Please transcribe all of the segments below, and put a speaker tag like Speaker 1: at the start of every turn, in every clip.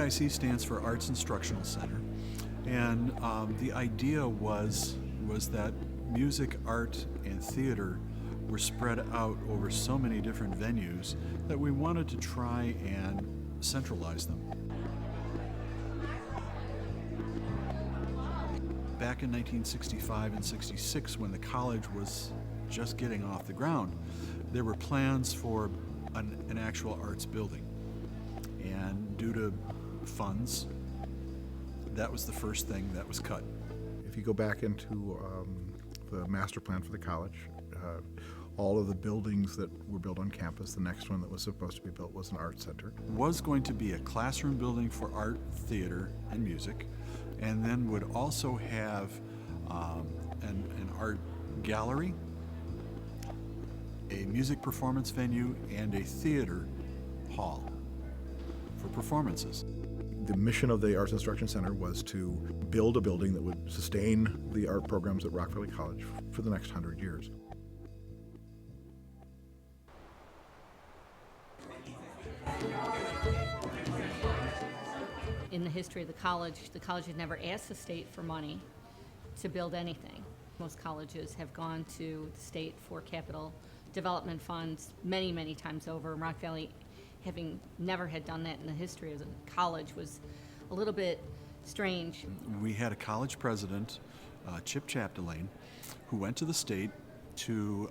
Speaker 1: AIC stands for Arts Instructional Center, and the idea was that music, art, and theater were spread out over so many different venues that we wanted to try and centralize them. Back in 1965 and 66, when the college was just getting off the ground, there were plans for an actual arts building. And due to funds, that was the first thing that was cut.
Speaker 2: If you go back into the master plan for the college, all of the buildings that were built on campus, the next one that was supposed to be built was an art center.
Speaker 1: Was going to be a classroom building for art, theater, and music, and then would also have an art gallery, a music performance venue, and a theater hall for performances.
Speaker 2: The mission of the Arts Instruction Center was to build a building that would sustain the art programs at Rock Valley College for the next 100 years.
Speaker 3: In the history of the college had never asked the state for money to build anything. Most colleges have gone to the state for capital development funds many, many times over. Rock Valley, having never had done that in the history of the college, was a little bit strange.
Speaker 1: We had a college president, Chip Chapdelaine, who went to the state to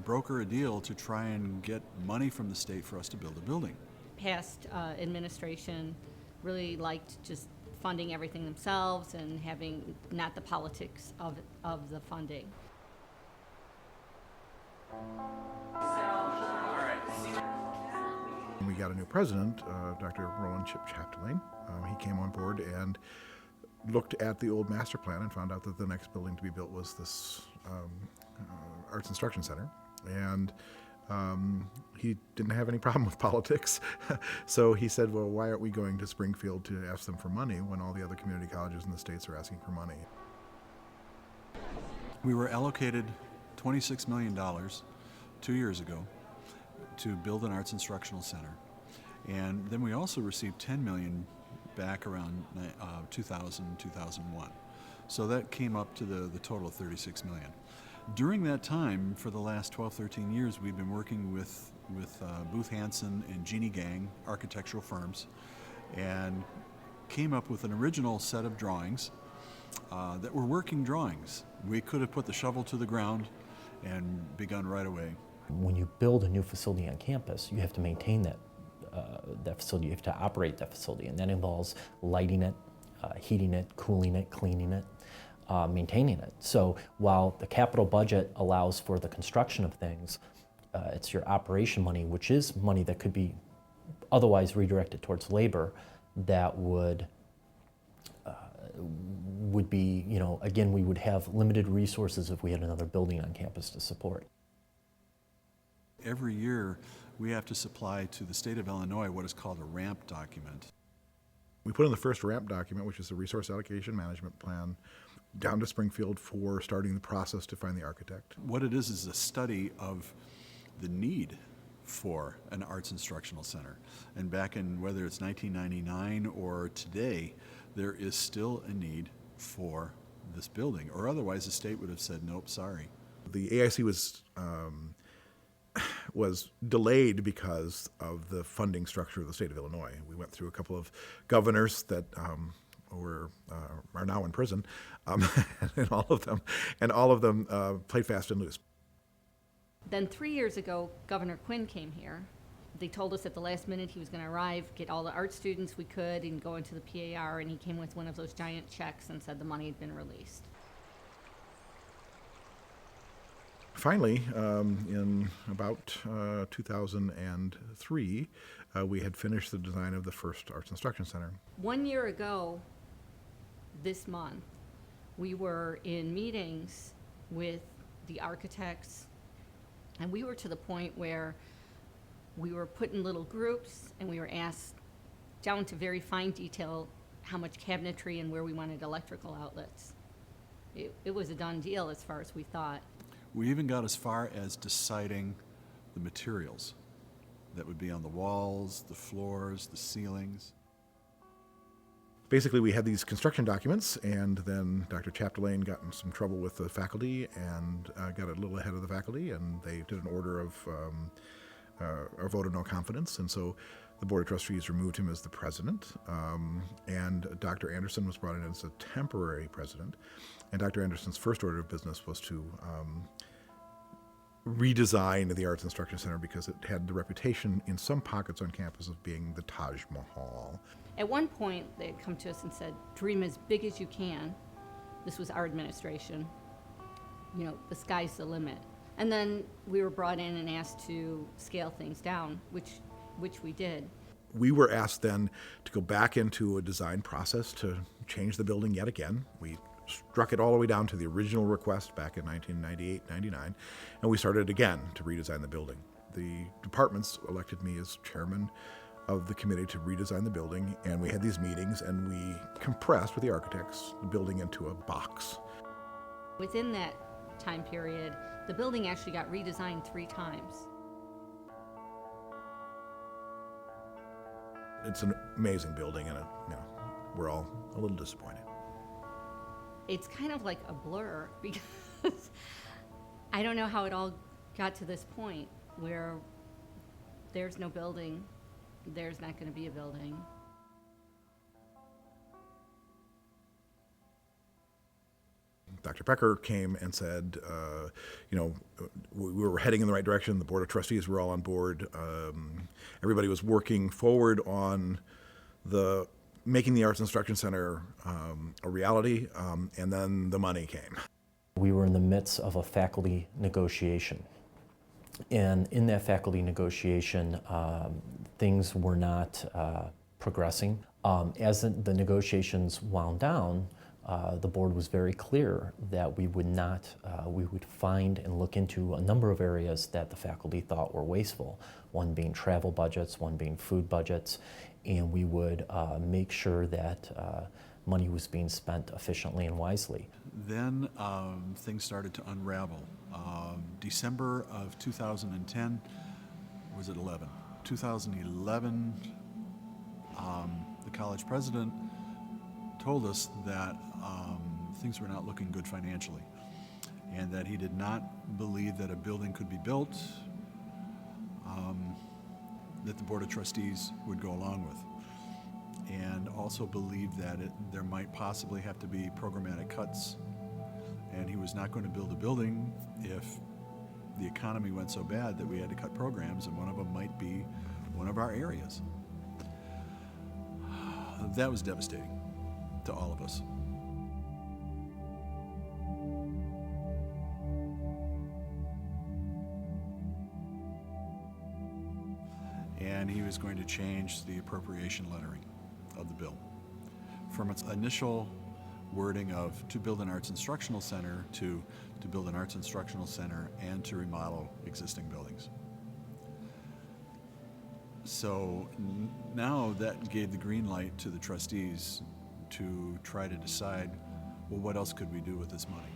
Speaker 1: broker a deal to try and get money from the state for us to build a building.
Speaker 3: Past administration really liked just funding everything themselves and having not the politics of the funding.
Speaker 2: When we got a new president, Dr. Roland Chip Chapdelaine, he came on board and looked at the old master plan and found out that the next building to be built was this Arts Instruction Center. And he didn't have any problem with politics. So he said, well, why aren't we going to Springfield to ask them for money when all the other community colleges in the states are asking for money?
Speaker 1: We were allocated $26 million 2 years ago to build an arts instructional center. And then we also received $10 million back around 2000, 2001. So that came up to the total of $36 million. During that time, for the last 12, 13 years, we've been working with Booth Hanson and Jeannie Gang, architectural firms, and came up with an original set of drawings that were working drawings. We could have put the shovel to the ground and begun right away.
Speaker 4: When you build a new facility on campus, you have to maintain that facility, you have to operate that facility, and that involves lighting it, heating it, cooling it, cleaning it, maintaining it. So while the capital budget allows for the construction of things, it's your operation money, which is money that could be otherwise redirected towards labor, that would be, again, we would have limited resources if we had another building on campus to support.
Speaker 1: Every year, we have to supply to the state of Illinois what is called a RAMP document.
Speaker 2: We put in the first RAMP document, which is the Resource Allocation Management Plan, down to Springfield for starting the process to find the architect.
Speaker 1: What it is a study of the need for an arts instructional center. And back in whether it's 1999 or today, there is still a need for this building, or otherwise the state would have said, nope, sorry.
Speaker 2: The AIC was delayed because of the funding structure of the state of Illinois. We went through a couple of governors that are now in prison, and all of them played fast and loose.
Speaker 3: Then 3 years ago, Governor Quinn came here. They told us at the last minute he was going to arrive, get all the art students we could, and go into the PAR, and he came with one of those giant checks and said the money had been released.
Speaker 2: Finally, in about 2003, we had finished the design of the first Arts Instruction Center.
Speaker 3: 1 year ago, this month, we were in meetings with the architects, and we were to the point where we were put in little groups, and we were asked down to very fine detail how much cabinetry and where we wanted electrical outlets. It was a done deal as far as we thought.
Speaker 1: We even got as far as deciding the materials that would be on the walls, the floors, the ceilings.
Speaker 2: basically we had these construction documents, and then Dr. Chapdelaine got in some trouble with the faculty and got a little ahead of the faculty, and they did an order of a vote of no confidence, and so the Board of Trustees removed him as the president, and Dr. Anderson was brought in as a temporary president, and Dr. Anderson's first order of business was to redesign the Arts Instruction Center because it had the reputation in some pockets on campus of being the Taj Mahal.
Speaker 3: At one point, they had come to us and said, dream as big as you can. This was our administration. You know, the sky's the limit. And then we were brought in and asked to scale things down, which we did.
Speaker 2: We were asked then to go back into a design process to change the building yet again. We struck it all the way down to the original request back in 1998-99, and we started again to redesign the building. The departments elected me as chairman of the committee to redesign the building, and we had these meetings, and we compressed with the architects the building into a box.
Speaker 3: Within that time period, the building actually got redesigned 3 times.
Speaker 2: It's an amazing building, and we're all a little disappointed.
Speaker 3: It's kind of like a blur because I don't know how it all got to this point where there's no building, there's not going to be a building.
Speaker 2: Dr. Becker came and said, we were heading in the right direction. The Board of Trustees were all on board. Everybody was working forward on making the Arts Instruction Center a reality, and then the money came.
Speaker 4: We were in the midst of a faculty negotiation. And in that faculty negotiation, things were not progressing. As the negotiations wound down, the board was very clear that we would find and look into a number of areas that the faculty thought were wasteful, one being travel budgets, one being food budgets, and we would make sure that money was being spent efficiently and wisely.
Speaker 1: Then things started to unravel. December of 2010, was it 11? 2011, the college president told us that things were not looking good financially, and that he did not believe that a building could be built that the Board of Trustees would go along with, and also believed that there might possibly have to be programmatic cuts, and he was not going to build a building if the economy went so bad that we had to cut programs, and one of them might be one of our areas. That was devastating to all of us. And he was going to change the appropriation lettering of the bill from its initial wording of to build an arts instructional center to build an arts instructional center and to remodel existing buildings. So now that gave the green light to the trustees to try to decide, well, what else could we do with this money?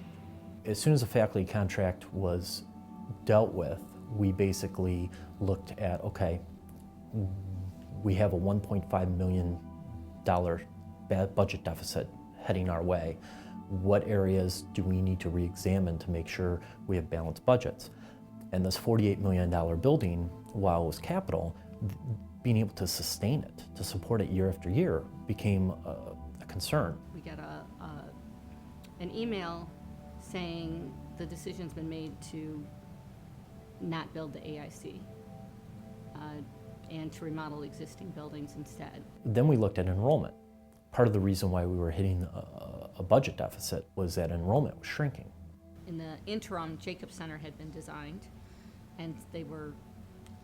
Speaker 4: As soon as the faculty contract was dealt with, we basically looked at, okay, we have a $1.5 million budget deficit heading our way. What areas do we need to re-examine to make sure we have balanced budgets? And this $48 million building, while it was capital, being able to sustain it, to support it year after year, became a concern.
Speaker 3: We got an email saying the decision's been made to not build the AIC and to remodel existing buildings instead.
Speaker 4: Then we looked at enrollment. Part of the reason why we were hitting a budget deficit was that enrollment was shrinking.
Speaker 3: In the interim, Jacob Center had been designed, and they were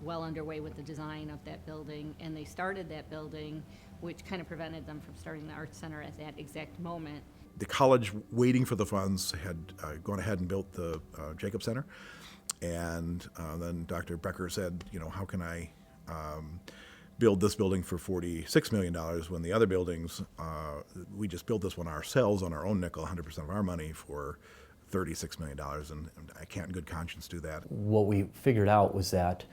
Speaker 3: well underway with the design of that building, and they started that building, which kind of prevented them from starting the Arts Center at that exact moment.
Speaker 2: The college, waiting for the funds, had gone ahead and built the Jacob Center, and then Dr. Becker said, how can I build this building for $46 million when the other buildings, we just built this one ourselves on our own nickel, 100% of our money, for $36 million, and I can't in good conscience do that.
Speaker 4: What we figured out was that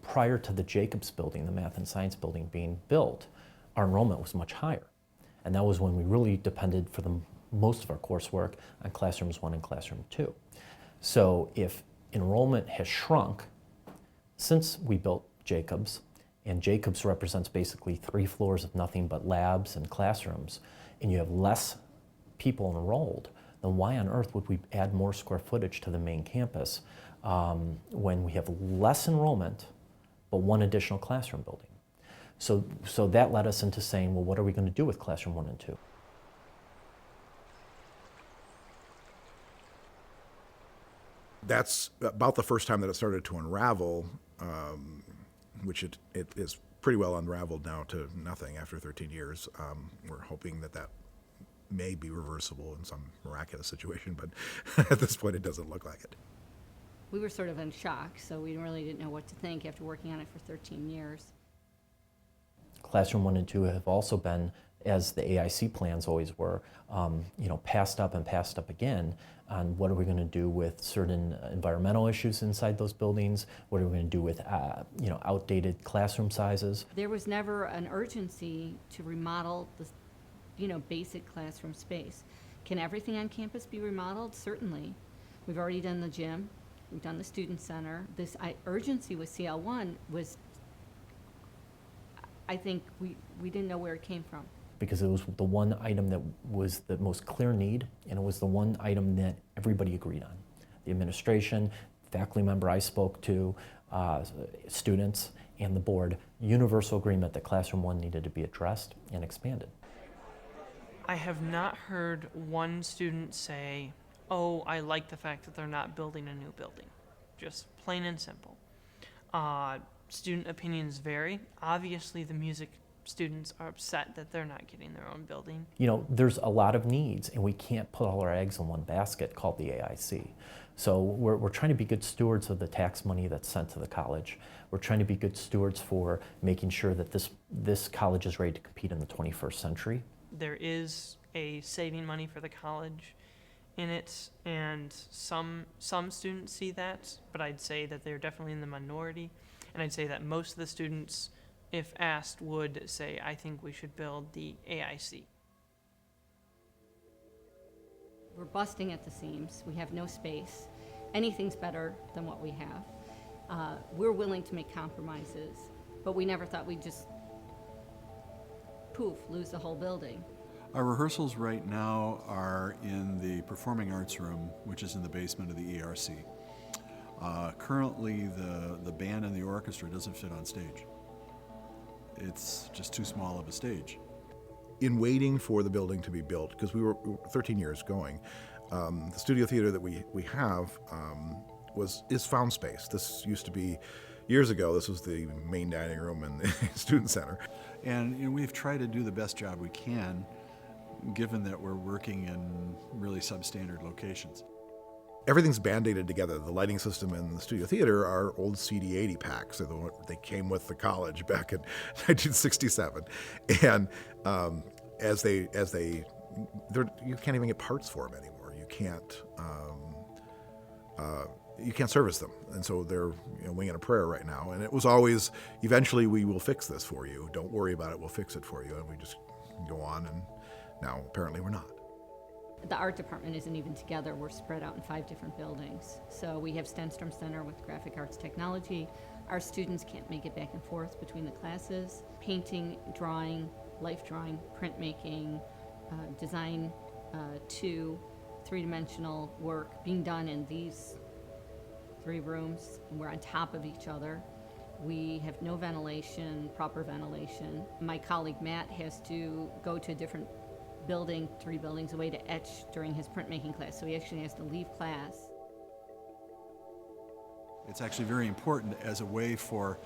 Speaker 4: prior to the Jacobs building, the math and science building being built, our enrollment was much higher. And that was when we really depended for the most of our coursework on Classrooms 1 and Classroom 2. So if enrollment has shrunk since we built Jacobs, and Jacobs represents basically 3 floors of nothing but labs and classrooms, and you have less people enrolled, then why on earth would we add more square footage to the main campus when we have less enrollment but 1 additional classroom building? So that led us into saying, well, what are we going to do with Classroom 1 and 2?
Speaker 2: That's about the first time that it started to unravel, which it is pretty well unraveled now to nothing after 13 years. We're hoping that may be reversible in some miraculous situation, but at this point it doesn't look like it.
Speaker 3: We were sort of in shock, so we really didn't know what to think after working on it for 13 years.
Speaker 4: Classroom 1 and 2 have also been, as the AIC plans always were, passed up and passed up again on what are we going to do with certain environmental issues inside those buildings, what are we going to do with outdated classroom sizes.
Speaker 3: There was never an urgency to remodel the basic classroom space. Can everything on campus be remodeled? Certainly. We've already done the gym, we've done the student center. This urgency with CL1 was, I think we didn't know where it came from.
Speaker 4: Because it was the one item that was the most clear need, and it was the one item that everybody agreed on. The administration, faculty member I spoke to, students, and the board, universal agreement that Classroom 1 needed to be addressed and expanded.
Speaker 5: I have not heard one student say, oh, I like the fact that they're not building a new building. Just plain and simple. Student opinions vary. Obviously, the music students are upset that they're not getting their own building.
Speaker 4: There's a lot of needs, and we can't put all our eggs in one basket called the AIC. So we're trying to be good stewards of the tax money that's sent to the college. We're trying to be good stewards for making sure that this college is ready to compete in the 21st century.
Speaker 5: There is a saving money for the college in it, and some students see that, but I'd say that they're definitely in the minority, and I'd say that most of the students, if asked, would say, I think we should build the AIC.
Speaker 3: We're busting at the seams. We have no space. Anything's better than what we have. We're willing to make compromises, but we never thought we'd just, poof, lose the whole building.
Speaker 1: Our rehearsals right now are in the Performing Arts Room, which is in the basement of the ERC. Currently, the band and the orchestra doesn't fit on stage. It's just too small of a stage.
Speaker 2: In waiting for the building to be built, because we were 13 years going, the studio theater that we have is found space. This used to be, years ago, this was the main dining room and the student center.
Speaker 1: And we've tried to do the best job we can, given that we're working in really substandard locations.
Speaker 2: Everything's band-aided together. The lighting system in the studio theater are old CD80 packs. They came with the college back in 1967. And you can't even get parts for them anymore. You can't service them. And so they're winging a prayer right now. And it was always, eventually we will fix this for you. Don't worry about it, we'll fix it for you. And we just go on, and now apparently we're not.
Speaker 3: The art department isn't even together. We're spread out in 5 different buildings. So we have Stenstrom Center with graphic arts technology. Our students can't make it back and forth between the classes. Painting, drawing, life drawing, printmaking, design, 3-dimensional work being done in these 3 rooms, and we're on top of each other. We have no ventilation, proper ventilation. My colleague Matt has to go to a different building, 3 buildings away, to etch during his printmaking class, so he actually has to leave class.
Speaker 1: It's actually very important as a way for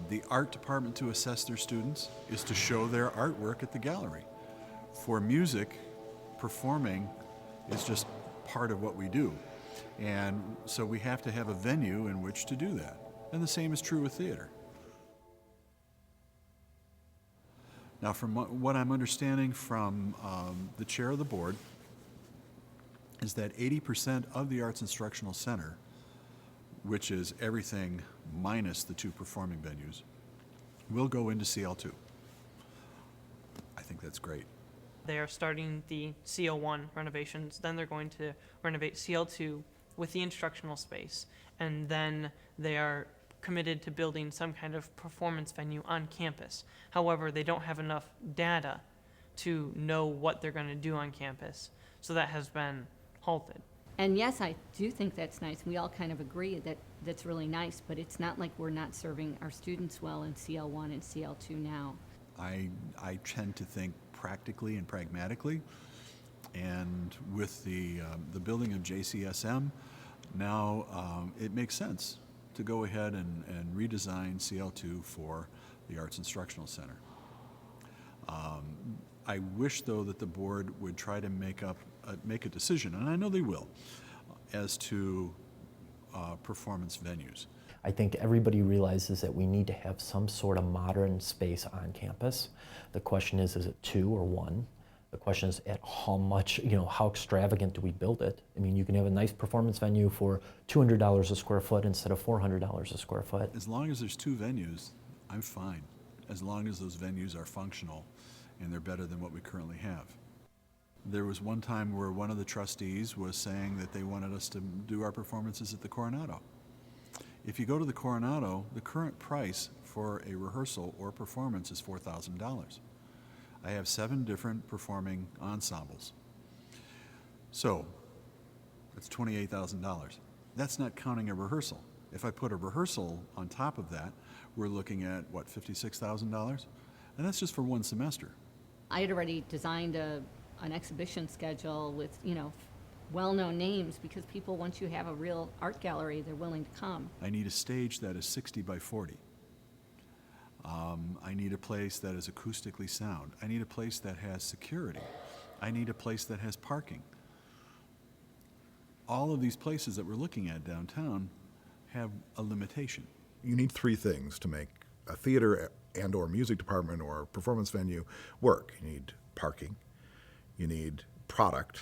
Speaker 1: the art department to assess their students is to show their artwork at the gallery. For music, performing is just part of what we do. And so we have to have a venue in which to do that. And the same is true with theater. Now, from what I'm understanding from the chair of the board, is that 80% of the Arts Instructional Center, which is everything minus the 2 performing venues, will go into CL2. I think that's great.
Speaker 5: They are starting the CO1 renovations, then they're going to renovate CL2 with the instructional space, and then they are committed to building some kind of performance venue on campus. However, they don't have enough data to know what they're going to do on campus, so that has been halted.
Speaker 3: And yes, I do think that's nice. We all kind of agree that that's really nice, but it's not like we're not serving our students well in CL1 and CL2 now.
Speaker 1: I tend to think practically and pragmatically, and with the building of JCSM, now it makes sense to go ahead and redesign CL2 for the Arts Instructional Center. I wish, though, that the board would try to make a decision, and I know they will, as to performance venues.
Speaker 4: I think everybody realizes that we need to have some sort of modern space on campus. The question is it 2 or 1? The question is at how much, how extravagant do we build it? I mean, you can have a nice performance venue for $200 a square foot instead of $400 a square foot.
Speaker 1: As long as there's 2 venues, I'm fine, as long as those venues are functional and they're better than what we currently have. There was one time where one of the trustees was saying that they wanted us to do our performances at the Coronado. If you go to the Coronado, the current price for a rehearsal or performance is $4,000. I have 7 different performing ensembles. So, that's $28,000. That's not counting a rehearsal. If I put a rehearsal on top of that, we're looking at, what, $56,000? And that's just for one semester.
Speaker 3: I had already designed an exhibition schedule with, well-known names, because people, once you have a real art gallery, they're willing to come.
Speaker 1: I need a stage that is 60 by 40. I need a place that is acoustically sound. I need a place that has security. I need a place that has parking. All of these places that we're looking at downtown have a limitation.
Speaker 2: You need 3 things to make a theater and or music department or performance venue work. You need parking, you need product,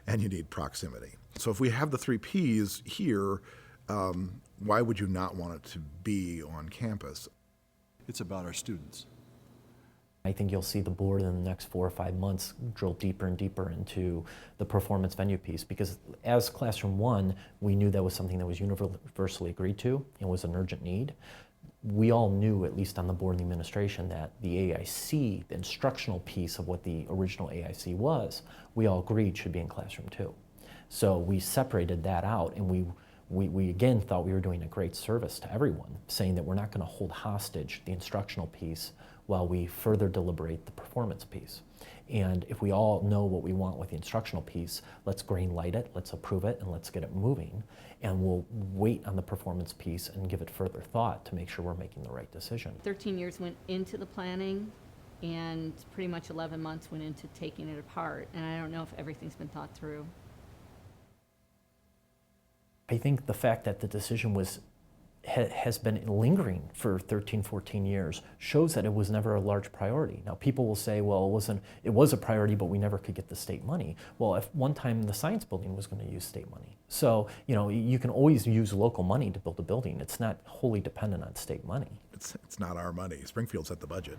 Speaker 2: and you need proximity. So if we have the 3 Ps here, why would you not want it to be on campus?
Speaker 1: It's about our students.
Speaker 4: I think you'll see the board in the next 4 or 5 months drill deeper and deeper into the performance venue piece, because as Classroom 1, we knew that was something that was universally agreed to and was an urgent need. We all knew, at least on the board and the administration, that the AIC, the instructional piece of what the original AIC was, we all agreed should be in Classroom 2. So we separated that out, and we again thought we were doing a great service to everyone, saying that we're not going to hold hostage the instructional piece while we further deliberate the performance piece. And if we all know what we want with the instructional piece, let's green light it, let's approve it, and let's get it moving. And we'll wait on the performance piece and give it further thought to make sure we're making the right decision.
Speaker 3: 13 years went into the planning, and pretty much 11 months went into taking it apart. And I don't know if everything's been thought through.
Speaker 4: I think the fact that the decision has been lingering for 13, 14 years shows that it was never a large priority. Now people will say, well, it was a priority, but we never could get the state money. Well, if one time the science building was going to use state money. So, you can always use local money to build a building. It's not wholly dependent on state money.
Speaker 2: It's not our money. Springfield set the budget.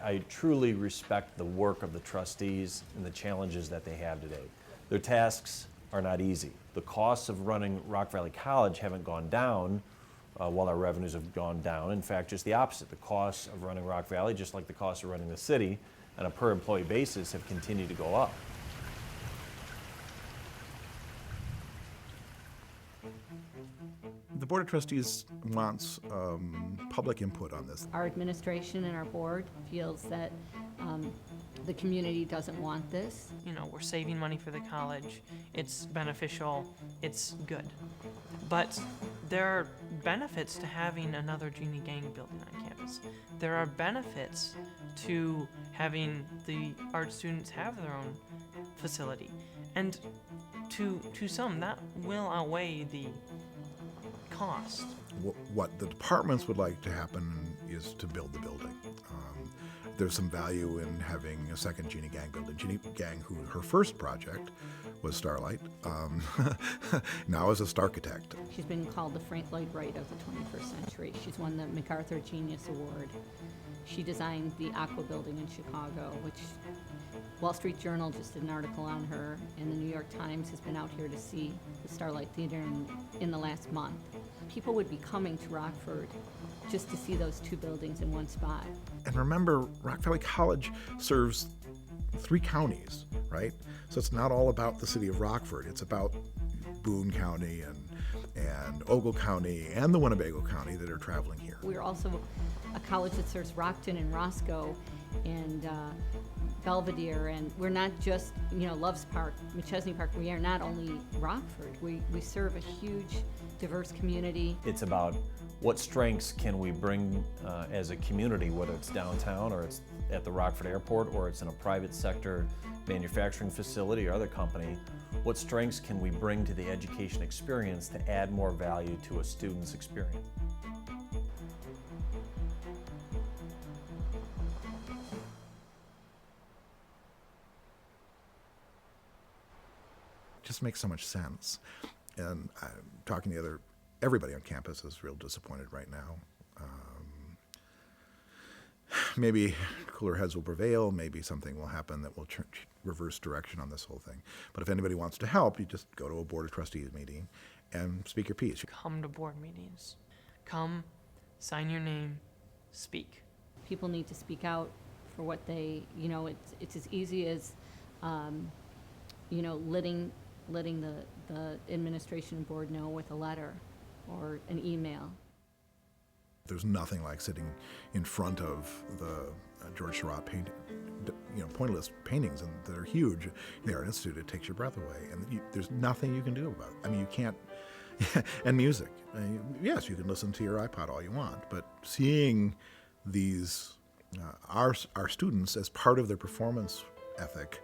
Speaker 6: I truly respect the work of the trustees and the challenges that they have today. Their tasks are not easy. The costs of running Rock Valley College haven't gone down while our revenues have gone down. In fact, just the opposite. The costs of running Rock Valley, just like the costs of running the city, on a per employee basis have continued to go up.
Speaker 2: The Board of Trustees wants public input on this.
Speaker 3: Our administration and our board feels that the community doesn't want this.
Speaker 5: We're saving money for the college. It's beneficial. It's good. But there are benefits to having another Genie Gang building on campus. There are benefits to having the art students have their own facility. And to some, that will outweigh the cost.
Speaker 2: What the departments would like to happen is to build the building. There's some value in having a second Genie Gang building. Genie Gang, her first project was Starlight. Now as a starchitect.
Speaker 3: She's been called the Frank Lloyd Wright of the 21st century. She's won the MacArthur Genius Award. She designed the Aqua Building in Chicago, which Wall Street Journal just did an article on her, and the New York Times has been out here to see the Starlight Theater in the last month. People would be coming to Rockford just to see those two buildings in one spot.
Speaker 2: And remember, Rock Valley College serves 3 counties, right? So it's not all about the city of Rockford. It's about Boone County and Ogle County and the Winnebago County that are traveling here.
Speaker 3: We're also a college that serves Rockton and Roscoe and Belvedere, and we're not just, Loves Park, McChesney Park. We are not only Rockford. We serve a huge, diverse community.
Speaker 6: It's about what strengths can we bring as a community, whether it's downtown or it's at the Rockford Airport or it's in a private sector manufacturing facility or other company. What strengths can we bring to the education experience to add more value to a student's experience?
Speaker 2: Just makes so much sense. And I'm talking to everybody on campus is real disappointed right now. Maybe cooler heads will prevail. Maybe something will happen that will reverse direction on this whole thing. But if anybody wants to help, you just go to a Board of Trustees meeting and speak your piece.
Speaker 5: Come to board meetings. Come, sign your name, speak.
Speaker 3: People need to speak out for what they, it's as easy as, letting the administration and board know with a letter or an email.
Speaker 2: There's nothing like sitting in front of the George Seurat pointillist paintings that are huge. The Art Institute, it takes your breath away, and there's nothing you can do about it. I mean, you can't. And music. Yes, you can listen to your iPod all you want, but seeing these our students as part of their performance ethic,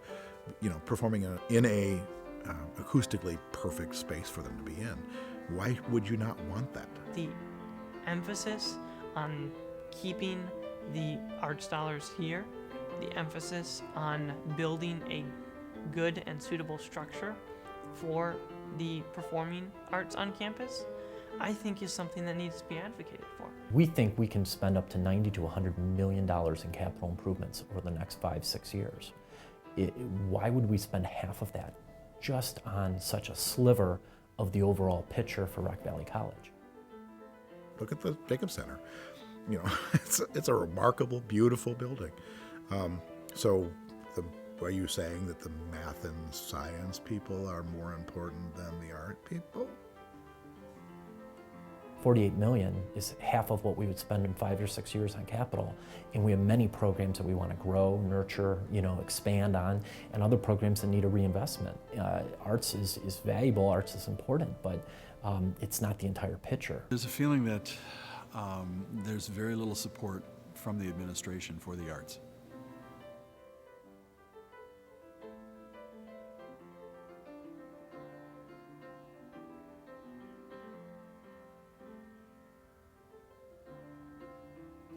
Speaker 2: performing in a acoustically perfect space for them to be in. Why would you not want that?
Speaker 5: The emphasis on keeping the arts dollars here, the emphasis on building a good and suitable structure for the performing arts on campus, I think is something that needs to be advocated for.
Speaker 4: We think we can spend up to $90 to $100 million in capital improvements over the next 5-6 years. Why would we spend half of that just on such a sliver of the overall picture for Rock Valley College?
Speaker 2: Look at the Jacob Center. It's a remarkable, beautiful building. So are you saying that the math and science people are more important than the art people?
Speaker 4: $48 million is half of what we would spend in 5 or 6 years on capital, and we have many programs that we want to grow, nurture, expand on, and other programs that need a reinvestment. Arts is valuable, arts is important, but it's not the entire picture.
Speaker 1: There's a feeling that there's very little support from the administration for the arts.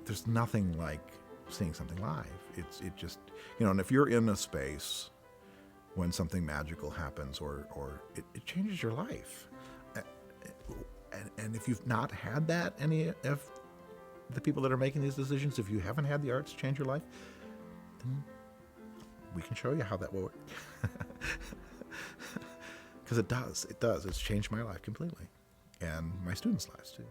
Speaker 2: There's nothing like seeing something live. It just, and if you're in a space when something magical happens or it changes your life. And if you've not had that, any of the people that are making these decisions, if you haven't had the arts change your life, then we can show you how that will work. Because it does. It's changed my life completely. And my students' lives too.